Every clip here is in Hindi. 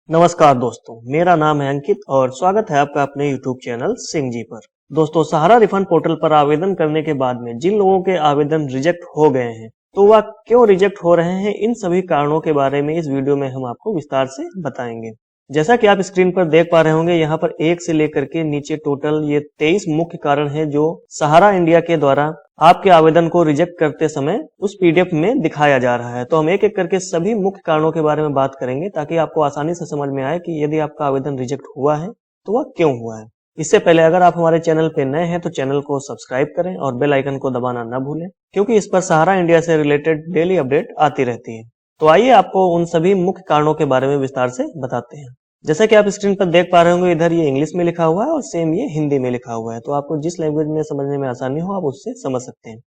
नमस्कार दोस्तों, मेरा नाम है अंकित और स्वागत है आपका अपने YouTube चैनल सिंह जी पर। दोस्तों, सहारा रिफंड पोर्टल पर आवेदन करने के बाद में जिन लोगों के आवेदन रिजेक्ट हो गए हैं, तो वह क्यों रिजेक्ट हो रहे हैं, इन सभी कारणों के बारे में इस वीडियो में हम आपको विस्तार से बताएंगे। जैसा कि आप स्क्रीन पर देख पा रहे होंगे, यहाँ पर 1 से लेकर के नीचे टोटल ये 23 मुख्य कारण है जो सहारा इंडिया के द्वारा आपके आवेदन को रिजेक्ट करते समय उस पीडीएफ में दिखाया जा रहा है। तो हम एक एक करके सभी मुख्य कारणों के बारे में बात करेंगे ताकि आपको आसानी से समझ में आए कि यदि आपका आवेदन रिजेक्ट हुआ है तो वह क्यों हुआ है। इससे पहले अगर आप हमारे चैनल पे नए हैं तो चैनल को सब्सक्राइब करें और बेल आइकन को दबाना न भूलें, क्योंकि इस पर सहारा इंडिया से रिलेटेड डेली अपडेट आती रहती है। तो आइए आपको उन सभी मुख्य कारणों के बारे में विस्तार से बताते हैं। जैसा कि आप स्क्रीन पर देख पा रहे होंगे, इधर ये इंग्लिश में लिखा हुआ है और सेम ये हिंदी में लिखा हुआ है। तो आपको जिस लैंग्वेज में समझने में आसानी हो आप उससे समझ सकते हैं।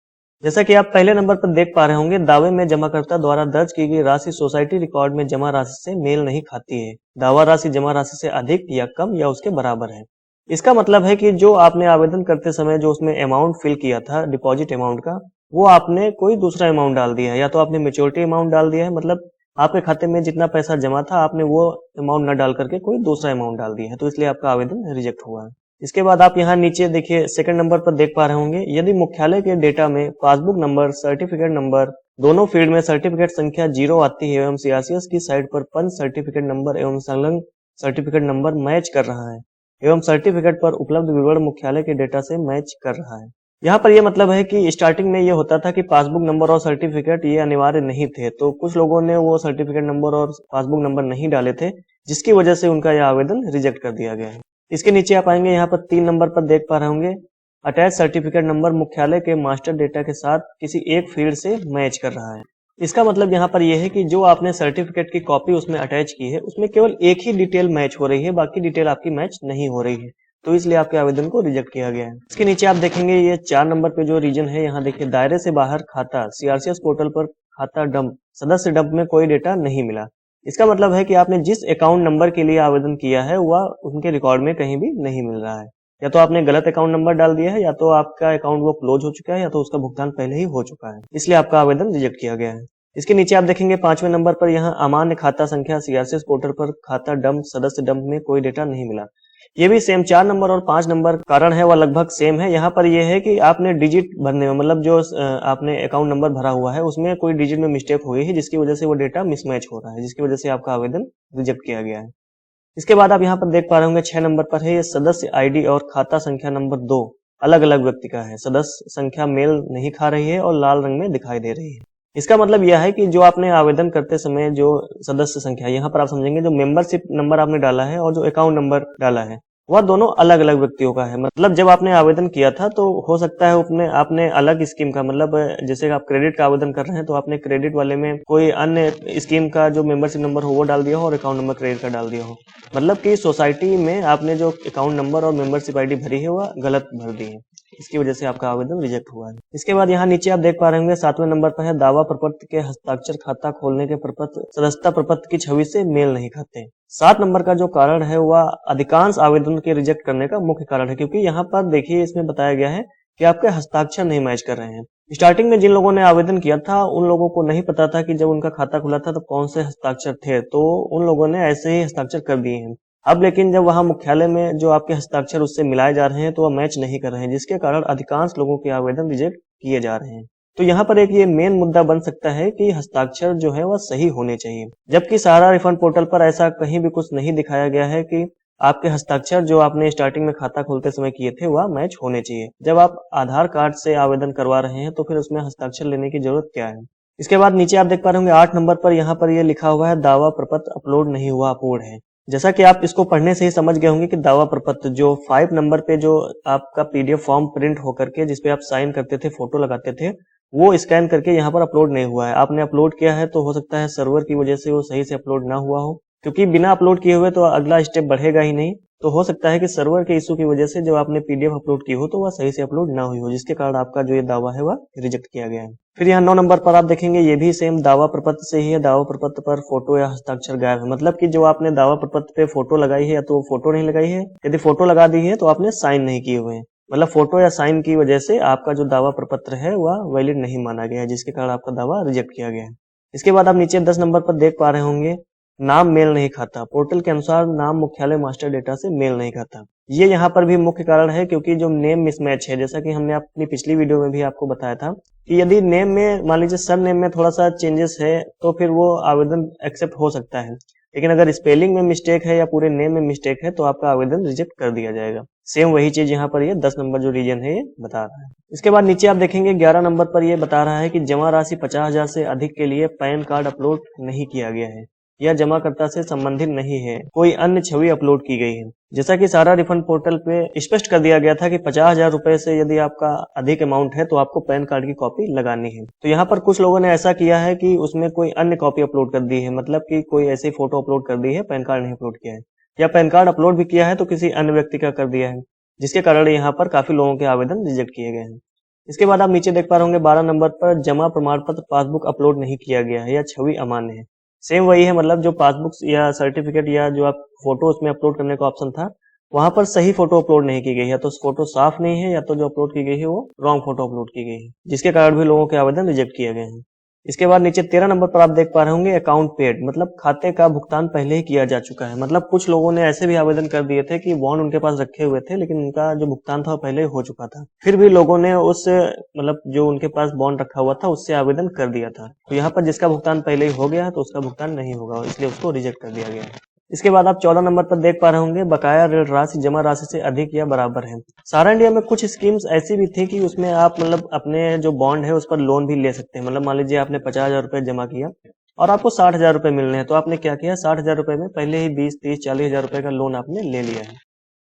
जैसा कि आप पहले नंबर पर देख पा रहे होंगे, दावे में जमाकर्ता द्वारा दर्ज की गई राशि सोसाइटी रिकॉर्ड में जमा राशि से मेल नहीं खाती है। दावा राशि जमा राशि से अधिक या कम या उसके बराबर है। इसका मतलब है कि जो आपने आवेदन करते समय जो उसमें अमाउंट फिल किया था डिपॉजिट अमाउंट का, वो आपने कोई दूसरा अमाउंट डाल दिया है, या तो आपने मेच्योरिटी अमाउंट डाल दिया है, मतलब आपके खाते में जितना पैसा जमा था आपने वो अमाउंट न डाल करके कोई दूसरा अमाउंट डाल दिया है, तो इसलिए आपका आवेदन रिजेक्ट हुआ है। इसके बाद आप यहाँ नीचे देखिए सेकंड नंबर पर देख पा रहे होंगे, यदि मुख्यालय के डेटा में पासबुक नंबर, सर्टिफिकेट नंबर दोनों फील्ड में सर्टिफिकेट संख्या 0 आती है एवं सीआरसीएस की साइट पर पंच सर्टिफिकेट नंबर एवं संलग्न सर्टिफिकेट नंबर मैच कर रहा है एवं सर्टिफिकेट पर उपलब्ध विवरण मुख्यालय के डेटा से मैच कर रहा है। यहाँ पर यह मतलब है कि स्टार्टिंग में ये होता था कि पासबुक नंबर और सर्टिफिकेट ये अनिवार्य नहीं थे, तो कुछ लोगों ने वो सर्टिफिकेट नंबर और पासबुक नंबर नहीं डाले थे, जिसकी वजह से उनका यह आवेदन रिजेक्ट कर दिया गया है। इसके नीचे आप आएंगे, यहाँ पर 3 नंबर पर देख पा रहे होंगे, अटैच सर्टिफिकेट नंबर मुख्यालय के मास्टर डेटा के साथ किसी एक फील्ड से मैच कर रहा है। इसका मतलब यहाँ पर यह है कि जो आपने सर्टिफिकेट की कॉपी उसमें अटैच की है, उसमें केवल एक ही डिटेल मैच हो रही है, बाकी डिटेल आपकी मैच नहीं हो रही है, तो इसलिए आपके आवेदन को रिजेक्ट किया गया है। इसके नीचे आप देखेंगे ये 4 नंबर पे जो रीजन है, यहाँ देखिए दायरे से बाहर खाता, सीआरसीएस पोर्टल पर खाता डंप, सदस्य डंप में कोई डेटा नहीं मिला। इसका मतलब है कि आपने जिस अकाउंट नंबर के लिए आवेदन किया है वह उनके रिकॉर्ड में कहीं भी नहीं मिल रहा है। या तो आपने गलत अकाउंट नंबर डाल दिया है, या तो आपका अकाउंट वो क्लोज हो चुका है, या तो उसका भुगतान पहले ही हो चुका है, इसलिए आपका आवेदन रिजेक्ट किया गया है। इसके नीचे आप देखेंगे 5वें नंबर पर यहाँ अमान्य खाता संख्या, सीआरसीएस पोर्टल पर खाता डंप, सदस्य डंप में कोई डेटा नहीं मिला। ये भी सेम 4 नंबर और 5 नंबर कारण है, वह लगभग सेम है। यहाँ पर यह है कि आपने डिजिट भरने में, मतलब जो आपने अकाउंट नंबर भरा हुआ है उसमें कोई डिजिट में मिस्टेक हो गई है, जिसकी वजह से वो डेटा मिसमैच हो रहा है, जिसकी वजह से आपका आवेदन रिजेक्ट किया गया है। इसके बाद आप यहाँ पर देख पा रहे होंगे 6 नंबर पर है, ये सदस्य आईडी और खाता संख्या नंबर 2 अलग अलग व्यक्ति का है। सदस्य संख्या मेल नहीं खा रही है और लाल रंग में दिखाई दे रही है। इसका मतलब यह है कि जो आपने आवेदन करते समय जो सदस्य संख्या, यहाँ पर आप समझेंगे जो मेंबरशिप नंबर आपने डाला है और जो अकाउंट नंबर डाला है वह दोनों अलग अलग व्यक्तियों का है। मतलब जब आपने आवेदन किया था तो हो सकता है उसमें आपने अलग स्कीम का, मतलब जैसे आप क्रेडिट का आवेदन कर रहे हैं तो आपने क्रेडिट वाले में कोई अन्य स्कीम का जो मेंबरशिप नंबर हो वो डाल दिया हो और अकाउंट नंबर क्रेडिट का डाल दिया हो, मतलब कि सोसाइटी में आपने जो अकाउंट नंबर और मेंबरशिप आईडी भरी है वह गलत भर दी है, इसकी वजह से आपका आवेदन रिजेक्ट हुआ है। इसके बाद यहाँ नीचे आप देख पा रहे होंगे 7वें नंबर पर है, दावा प्रपत्र के हस्ताक्षर खाता खोलने के प्रपत्र सदस्यता प्रपत्र की छवि से मेल नहीं खाते। 7 नंबर का जो कारण है वह अधिकांश आवेदन के रिजेक्ट करने का मुख्य कारण है, क्योंकि यहाँ पर देखिए इसमें बताया गया है कि आपके हस्ताक्षर नहीं मैच कर रहे हैं। स्टार्टिंग में जिन लोगों ने आवेदन किया था उन लोगों को नहीं पता था कि जब उनका खाता खुला था तो कौन से हस्ताक्षर थे, तो उन लोगों ने ऐसे ही हस्ताक्षर कर दिए हैं। अब लेकिन जब वहां मुख्यालय में जो आपके हस्ताक्षर उससे मिलाए जा रहे हैं तो वह मैच नहीं कर रहे हैं, जिसके कारण अधिकांश लोगों के आवेदन रिजेक्ट किए जा रहे हैं। तो यहाँ पर एक ये मेन मुद्दा बन सकता है कि हस्ताक्षर जो है वह सही होने चाहिए, जबकि सहारा रिफंड पोर्टल पर ऐसा कहीं भी कुछ नहीं दिखाया गया है कि आपके हस्ताक्षर जो आपने स्टार्टिंग में खाता खोलते समय किए थे वह मैच होने चाहिए। जब आप आधार कार्ड से आवेदन करवा रहे हैं तो फिर उसमें हस्ताक्षर लेने की जरूरत क्या है। इसके बाद नीचे आप देख पा रहे होंगे 8 नंबर पर यहाँ पर यह लिखा हुआ है, दावा प्रपत्र अपलोड नहीं हुआ, अपूर्ण है। जैसा कि आप इसको पढ़ने से ही समझ गए होंगे कि दावा प्रपत्र जो 5 नंबर पे जो आपका पीडीएफ फॉर्म प्रिंट होकर के जिसपे आप साइन करते थे, फोटो लगाते थे, वो स्कैन करके यहाँ पर अपलोड नहीं हुआ है। आपने अपलोड किया है तो हो सकता है सर्वर की वजह से वो सही से अपलोड ना हुआ हो, क्योंकि बिना अपलोड किए हुए तो अगला स्टेप बढ़ेगा ही नहीं। तो हो सकता है कि सर्वर के इशू की वजह से जब आपने पीडीएफ अपलोड की हो तो वह सही से अपलोड ना हुई हो, जिसके कारण आपका जो ये दावा है वह रिजेक्ट किया गया है। फिर यहाँ 9 नंबर पर आप देखेंगे ये भी सेम दावा प्रपत्र से ही है। दावा प्रपत्र पर फोटो या हस्ताक्षर गायब है, मतलब कि जो आपने दावा प्रपत्र पे फोटो लगाई है या तो फोटो नहीं लगाई है, यदि फोटो लगा दी है तो आपने साइन नहीं किए हुए हैं, मतलब फोटो या साइन की वजह से आपका जो दावा प्रपत्र है वह वैलिड नहीं माना गया है, जिसके कारण आपका दावा रिजेक्ट किया गया है। इसके बाद आप नीचे 10 नंबर पर देख पा रहे होंगे, नाम मेल नहीं खाता। पोर्टल के अनुसार नाम मुख्यालय मास्टर डेटा से मेल नहीं खाता। ये यहाँ पर भी मुख्य कारण है, क्योंकि जो नेम मिसमैच है, जैसा कि हमने अपनी पिछली वीडियो में भी आपको बताया था कि यदि नेम में मान लीजिए सर नेम में थोड़ा सा चेंजेस है तो फिर वो आवेदन एक्सेप्ट हो सकता है, लेकिन अगर स्पेलिंग में मिस्टेक है या पूरे नेम में मिस्टेक है तो आपका आवेदन रिजेक्ट कर दिया जाएगा। सेम वही चीज यहाँ पर ये 10 नंबर जो रीजन है ये बता रहा है। इसके बाद नीचे आप देखेंगे 11 नंबर पर ये बता रहा है कि जमा राशि 50,000 से अधिक के लिए पैन कार्ड अपलोड नहीं किया गया है या जमाकर्ता से संबंधित नहीं है, कोई अन्य छवि अपलोड की गई है। जैसा कि सारा रिफंड पोर्टल पे स्पष्ट कर दिया गया था कि 50,000 रुपए से यदि आपका अधिक अमाउंट है तो आपको पैन कार्ड की कॉपी लगानी है। तो यहाँ पर कुछ लोगों ने ऐसा किया है कि उसमें कोई अन्य कॉपी अपलोड कर दी है, मतलब कि कोई ऐसी फोटो अपलोड कर दी है, पैन कार्ड नहीं अपलोड किया है, या पैन कार्ड अपलोड भी किया है तो किसी अन्य व्यक्ति का कर दिया है, जिसके कारण यहाँ पर काफी लोगों के आवेदन रिजेक्ट किए गए हैं। इसके बाद आप नीचे देख पा रहे होंगे 12 नंबर पर जमा प्रमाण पत्र पासबुक अपलोड नहीं किया गया है या छवि अमान्य है। सेम वही है, मतलब जो पासबुक या सर्टिफिकेट या जो आप फोटो उसमें अपलोड करने का ऑप्शन था, वहां पर सही फोटो अपलोड नहीं की गई है, या तो फोटो साफ नहीं है या तो जो अपलोड की गई है वो रॉन्ग फोटो अपलोड की गई है, जिसके कारण भी लोगों के आवेदन रिजेक्ट किए गए हैं। इसके बाद नीचे 13 नंबर पर आप देख पा रहे होंगे अकाउंट पेड, मतलब खाते का भुगतान पहले ही किया जा चुका है। मतलब कुछ लोगों ने ऐसे भी आवेदन कर दिए थे कि बॉन्ड उनके पास रखे हुए थे लेकिन उनका जो भुगतान था वो पहले हो चुका था, फिर भी लोगों ने उस मतलब जो उनके पास बॉन्ड रखा हुआ था उससे आवेदन कर दिया था। तो यहाँ पर जिसका भुगतान पहले ही हो गया है तो उसका भुगतान नहीं होगा, इसलिए उसको रिजेक्ट कर दिया गया है। इसके बाद आप 14 नंबर पर देख पा रहे होंगे बकाया ऋण राशि जमा राशि से अधिक या बराबर है। सारा इंडिया में कुछ स्कीम्स ऐसी भी थी कि उसमें आप मतलब अपने जो बॉन्ड है उस पर लोन भी ले सकते हैं। मतलब मान लीजिए आपने 50,000 रुपए जमा किया और आपको 60,000 रुपए मिलने हैं, तो आपने क्या किया, 60,000 रुपए में पहले ही 20, 30, 40,000 रुपए का लोन आपने ले लिया है।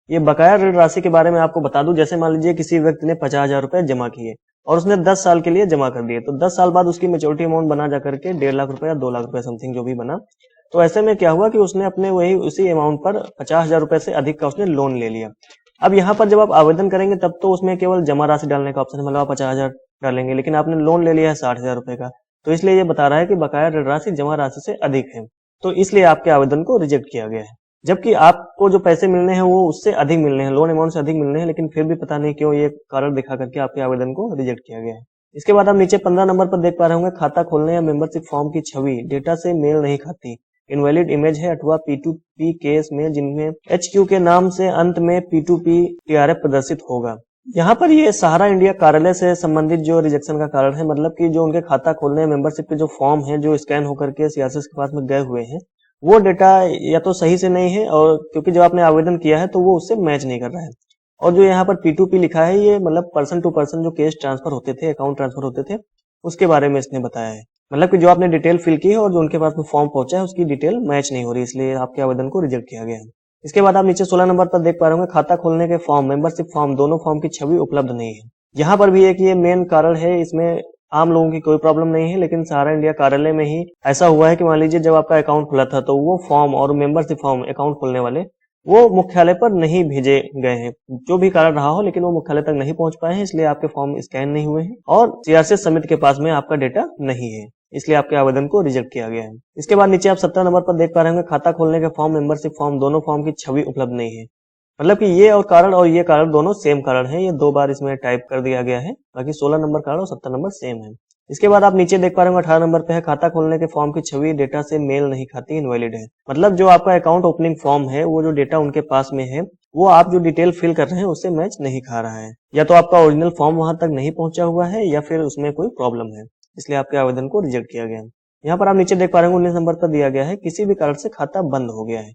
ये बकाया ऋण राशि के बारे में आपको बता दूं, जैसे मान लीजिए किसी व्यक्ति ने 50,000 रुपए जमा किए और उसने 10 साल के लिए जमा कर दिए, तो 10 साल बाद उसकी मेच्योरिटी अमाउंट बना जा करके 1.5 लाख रुपए या 2 लाख रुपए समथिंग जो भी बना। तो ऐसे में क्या हुआ कि उसने अपने वही उसी अमाउंट पर 50,000 रुपए से अधिक का उसने लोन ले लिया। अब यहाँ पर जब आप आवेदन करेंगे तब तो उसमें केवल जमा राशि डालने का ऑप्शन है, मतलब आप 50,000 डालेंगे, लेकिन आपने लोन ले लिया है 60,000 रुपए का, तो इसलिए ये बता रहा है कि बकाया ऋण राशि जमा राशि से अधिक है, तो इसलिए आपके आवेदन को रिजेक्ट किया गया है। जबकि आपको जो पैसे मिलने हैं वो उससे अधिक मिलने हैं, लोन अमाउंट से अधिक मिलने हैं, लेकिन फिर भी पता नहीं क्यों ये कारण दिखा करके आपके आवेदन को रिजेक्ट किया गया है। इसके बाद आप नीचे 15 नंबर पर देख पा रहे होंगे खाता खोलने या मेंबरशिप फॉर्म की छवि डेटा से मेल नहीं खाती, इनवैलिड इमेज है अथवा P2P केस में जिनमें HQ के नाम से अंत में P2P TRF प्रदर्शित होगा। यहाँ पर ये सहारा इंडिया कार्यालय से संबंधित जो रिजेक्शन का कारण है, मतलब कि जो उनके खाता खोलने मेंबरशिप के जो फॉर्म है जो स्कैन होकर के सीआरसीएस के पास में गए हुए हैं, वो डेटा या तो सही से नहीं है, और क्योंकि जब आपने आवेदन किया है तो वो उससे मैच नहीं कर रहा है। और जो यहाँ पर P2P लिखा है ये मतलब पर्सन टू पर्सन जो केस ट्रांसफर होते थे, अकाउंट ट्रांसफर होते थे, उसके बारे में इसने बताया है। मतलब कि जो आपने डिटेल फिल की है और जो उनके पास में फॉर्म पहुंचा है उसकी डिटेल मैच नहीं हो रही, इसलिए आपके आवेदन को रिजेक्ट किया गया है। इसके बाद आप नीचे 16 नंबर पर देख पा रहे होंगे खाता खोलने के फॉर्म, मेंबरशिप फॉर्म, दोनों फॉर्म की छवि उपलब्ध नहीं है। यहाँ पर भी एक ये मेन कारण है, इसमें आम लोगों की कोई प्रॉब्लम नहीं है, लेकिन सहारा इंडिया कार्यालय में ही ऐसा हुआ है कि मान लीजिए जब आपका अकाउंट खुला था तो वो फॉर्म और मेंबरशिप फॉर्म अकाउंट खोलने वाले वो मुख्यालय पर नहीं भेजे गए हैं, जो भी कारण रहा हो, लेकिन वो मुख्यालय तक नहीं पहुंच पाए हैं, इसलिए आपके फॉर्म स्कैन नहीं हुए हैं और सीआरसीएस समिति के पास में आपका डेटा नहीं है, इसलिए आपके आवेदन को रिजेक्ट किया गया है। इसके बाद नीचे आप 17 नंबर पर देख पा रहे होंगे खाता खोलने के फॉर्म, मेंबरशिप फॉर्म, दोनों फॉर्म की छवि उपलब्ध नहीं है। मतलब कि ये और ये कारण दोनों सेम कारण है, ये 2 बार इसमें टाइप कर दिया गया है, बाकी 16 नंबर कारण और 17 नंबर सेम है। इसके बाद आप नीचे देख पा रहे होंगे 18 नंबर पे है खाता खोलने के फॉर्म की छवि डेटा से मेल नहीं खाती, इनवैलिड है। मतलब जो आपका अकाउंट ओपनिंग फॉर्म है वो जो डेटा उनके पास में है वो आप जो डिटेल फिल कर रहे हैं उससे मैच नहीं खा रहा है, या तो आपका ओरिजिनल फॉर्म वहां तक नहीं पहुंचा हुआ है या फिर उसमें कोई प्रॉब्लम है, इसलिए आपके आवेदन को रिजेक्ट किया गया है। यहाँ पर आप नीचे देख पा रहे होंगे 19 नंबर पर दिया गया है किसी भी कारण से खाता बंद हो गया है।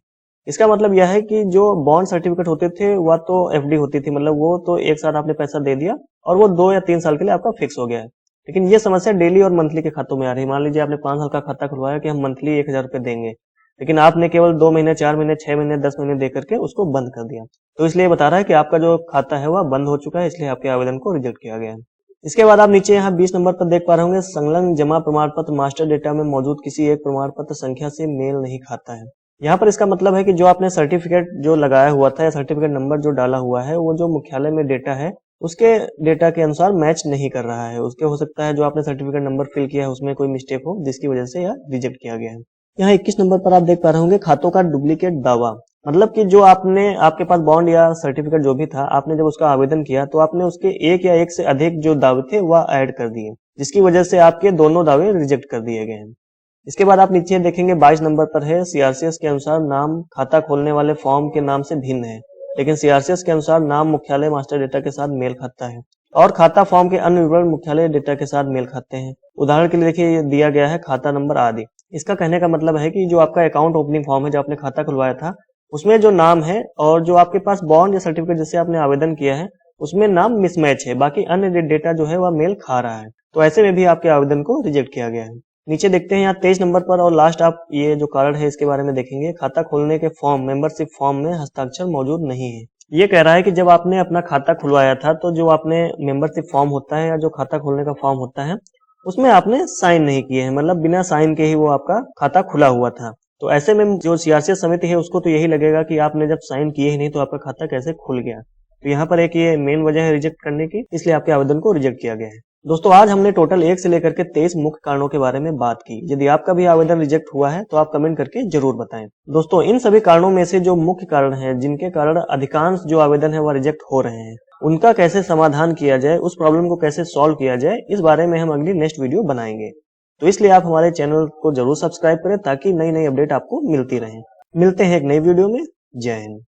इसका मतलब यह है कि जो बॉन्ड सर्टिफिकेट होते थे वह तो एफडी होती थी, मतलब वो तो एक साथ आपने पैसा दे दिया और वो 2 या 3 साल के लिए आपका फिक्स हो गया है। लेकिन ये समस्या डेली और मंथली के खातों में आ रही है। मान लीजिए आपने 5 साल का खाता खुलवाया कि हम मंथली 1,000 रुपए देंगे, लेकिन आपने केवल 2 महीने, 4 महीने, 6 महीने, 10 महीने दे करके उसको बंद कर दिया, तो इसलिए बता रहा है कि आपका जो खाता है वह बंद हो चुका है, इसलिए आपके आवेदन को रिजेक्ट किया गया है। इसके बाद आप नीचे यहाँ 20 नंबर पर देख पा रहे होंगे संलग्न जमा प्रमाण पत्र मास्टर डेटा में मौजूद किसी एक प्रमाण पत्र संख्या से मेल नहीं खाता है। यहाँ पर इसका मतलब है कि जो आपने सर्टिफिकेट जो लगाया हुआ था या सर्टिफिकेट नंबर जो डाला हुआ है वो जो मुख्यालय में डेटा है उसके डेटा के अनुसार मैच नहीं कर रहा है। उसके हो सकता है जो आपने सर्टिफिकेट नंबर फिल किया है उसमें कोई मिस्टेक हो जिसकी वजह से यह रिजेक्ट किया गया है। यहाँ 21 नंबर पर आप देख पा रहे होंगे खातों का डुप्लीकेट दावा, मतलब कि जो आपके पास बॉन्ड या सर्टिफिकेट जो भी था, आपने जब उसका आवेदन किया तो आपने उसके एक या एक से अधिक जो दावे थे वह ऐड कर दिए, जिसकी वजह से आपके दोनों दावे रिजेक्ट कर दिए गए हैं। इसके बाद आप नीचे देखेंगे 22 नंबर पर है सीआरसीएस के अनुसार नाम खाता खोलने वाले फॉर्म के नाम से भिन्न है, लेकिन सीआरसीएस के अनुसार नाम मुख्यालय मास्टर डेटा के साथ मेल खाता है और खाता फॉर्म के अन्य विवरण मुख्यालय डेटा के साथ मेल खाते हैं। उदाहरण के लिए देखिए ये दिया गया है खाता नंबर आदि। इसका कहने का मतलब है कि जो आपका अकाउंट ओपनिंग फॉर्म है, जो आपने खाता खुलवाया था, उसमें जो नाम है और जो आपके पास बॉन्ड या सर्टिफिकेट जिससे आपने आवेदन किया है उसमें नाम मिसमैच है, बाकी अन्य डेटा जो है वह मेल खा रहा है। तो ऐसे में भी आपके आवेदन को रिजेक्ट किया गया है। नीचे देखते हैं यहाँ 23 नंबर पर और लास्ट आप ये जो कारण है इसके बारे में देखेंगे। खाता खोलने के फॉर्म मेंबरशिप फॉर्म में हस्ताक्षर मौजूद नहीं है। ये कह रहा है कि जब आपने अपना खाता खुलवाया था तो जो आपने मेंबरशिप फॉर्म होता है या जो खाता खोलने का फॉर्म होता है उसमें आपने साइन नहीं किए हैं, मतलब बिना साइन के ही वो आपका खाता खुला हुआ था। तो ऐसे में जो सीआरसीएस समिति है उसको तो यही लगेगा कि आपने जब साइन किए ही नहीं तो आपका खाता कैसे खुल गया। तो यहाँ पर एक ये मेन वजह है रिजेक्ट करने की, इसलिए आपके आवेदन को रिजेक्ट किया गया है। दोस्तों आज हमने टोटल 1 से लेकर के 23 मुख्य कारणों के बारे में बात की। यदि आपका भी आवेदन रिजेक्ट हुआ है तो आप कमेंट करके जरूर बताएं। दोस्तों इन सभी कारणों में से जो मुख्य कारण है जिनके कारण अधिकांश जो आवेदन है वह रिजेक्ट हो रहे हैं, उनका कैसे समाधान किया जाए, उस प्रॉब्लम को कैसे सॉल्व किया जाए, इस बारे में हम अगली नेक्स्ट वीडियो बनाएंगे। तो इसलिए आप हमारे चैनल को जरूर सब्सक्राइब करें ताकि नई नई अपडेट आपको मिलती रहे। मिलते हैं एक नई वीडियो में। जय हिंद।